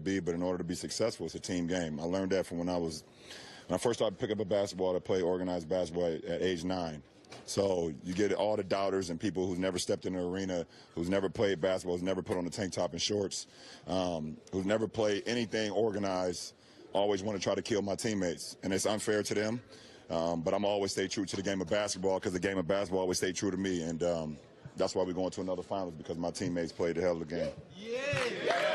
be, but in order to be successful, it's a team game. I learned that from when I first started picking up a basketball to play organized basketball at age 9. So you get all the doubters and people who've never stepped in the arena, who's never played basketball, who's never put on a tank top and shorts, who's never played anything organized, always want to try to kill my teammates. And it's unfair to them, but I'm always stay true to the game of basketball because the game of basketball always stayed true to me. And that's why we're going to another finals, because my teammates played the hell of the game. Yeah.